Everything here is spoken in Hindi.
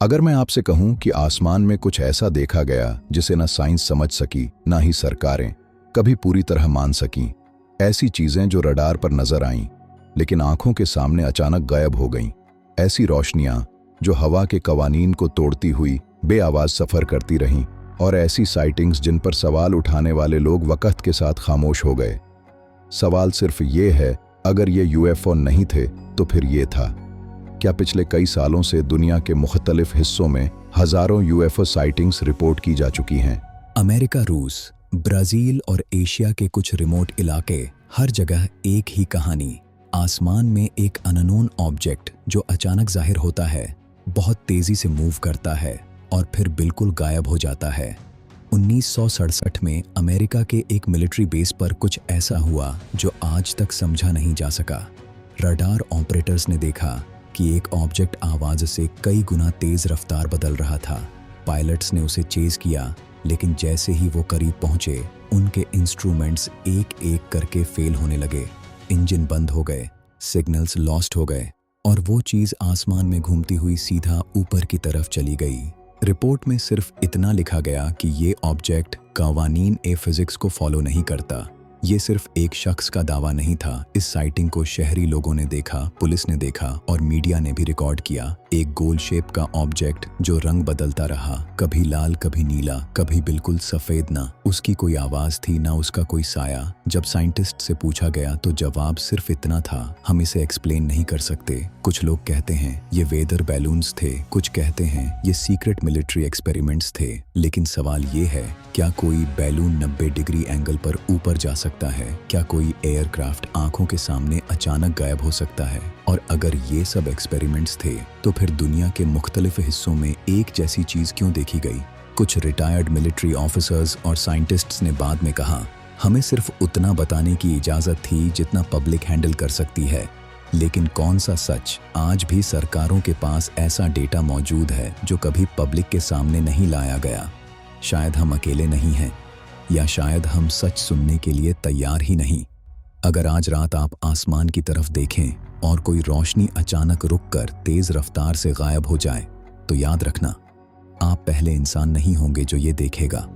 अगर मैं आपसे कहूं कि आसमान में कुछ ऐसा देखा गया जिसे ना साइंस समझ सकी ना ही सरकारें कभी पूरी तरह मान सकीं, ऐसी चीजें जो रडार पर नजर आईं लेकिन आंखों के सामने अचानक गायब हो गईं, ऐसी रोशनियां जो हवा के कवानीन को तोड़ती हुई बेआवाज सफर करती रहीं, और ऐसी साइटिंग्स जिन पर सवाल उठाने वाले लोग वक्त के साथ खामोश हो गए। सवाल सिर्फ ये है, अगर ये यूएफओ नहीं थे तो फिर ये था क्या? पिछले कई सालों से दुनिया के मुख्तलिफ हिस्सों में हजारों यूएफओ साइटिंग्स रिपोर्ट की जा चुकी हैं। अमेरिका, रूस, ब्राजील और एशिया के कुछ रिमोट इलाके, हर जगह एक ही कहानी। आसमान में एक अननोन ऑब्जेक्ट जो अचानक जाहिर होता है, बहुत तेजी से मूव करता है और फिर बिल्कुल गायब हो जाता है। 1967 में अमेरिका के एक मिलिट्री बेस पर कुछ ऐसा हुआ जो आज तक समझा नहीं जा सका। रडार ऑपरेटर्स ने देखा कि एक ऑब्जेक्ट आवाज से कई गुना तेज रफ्तार बदल रहा था। पायलट्स ने उसे चेज किया, लेकिन जैसे ही वो करीब पहुंचे, उनके इंस्ट्रूमेंट्स एक एक करके फेल होने लगे। इंजन बंद हो गए, सिग्नल्स लॉस्ट हो गए और वो चीज आसमान में घूमती हुई सीधा ऊपर की तरफ चली गई। रिपोर्ट में सिर्फ इतना लिखा गया कि ये ऑब्जेक्ट कवानीन ए फिजिक्स को फॉलो नहीं करता। ये सिर्फ एक शख्स का दावा नहीं था। इस साइटिंग को शहरी लोगों ने देखा, पुलिस ने देखा और मीडिया ने भी रिकॉर्ड किया। एक गोल शेप का ऑब्जेक्ट जो रंग बदलता रहा, कभी लाल कभी नीला, कभी बिल्कुल सफेद। ना उसकी कोई आवाज थी, ना उसका कोई साया। जब साइंटिस्ट से पूछा गया तो जवाब सिर्फ इतना था, हम इसे एक्सप्लेन नहीं कर सकते। कुछ लोग कहते हैं ये वेदर बैलून्स थे, कुछ कहते हैं ये सीक्रेट मिलिट्री एक्सपेरिमेंट्स थे। लेकिन सवाल ये है, क्या कोई बैलून 90 डिग्री एंगल पर ऊपर जा सकता है? क्या कोई एयरक्राफ्ट आंखों के सामने अचानक गायब हो सकता है? और अगर ये सब एक्सपेरिमेंट्स थे तो फिर दुनिया के मुख्तलिफ हिस्सों में एक जैसी चीज क्यों देखी गई? कुछ रिटायर्ड मिलिट्री ऑफिसर्स और साइंटिस्ट्स ने बाद में कहा, हमें सिर्फ उतना बताने की इजाजत थी जितना पब्लिक हैंडल कर सकती है। लेकिन कौन सा सच? आज भी सरकारों के पास ऐसा डेटा मौजूद है जो कभी पब्लिक के सामने नहीं लाया गया। शायद हम अकेले नहीं हैं, या शायद हम सच सुनने के लिए तैयार ही नहीं। अगर आज रात आप आसमान की तरफ देखें और कोई रोशनी अचानक रुककर तेज रफ्तार से गायब हो जाए, तो याद रखना, आप पहले इंसान नहीं होंगे जो ये देखेगा।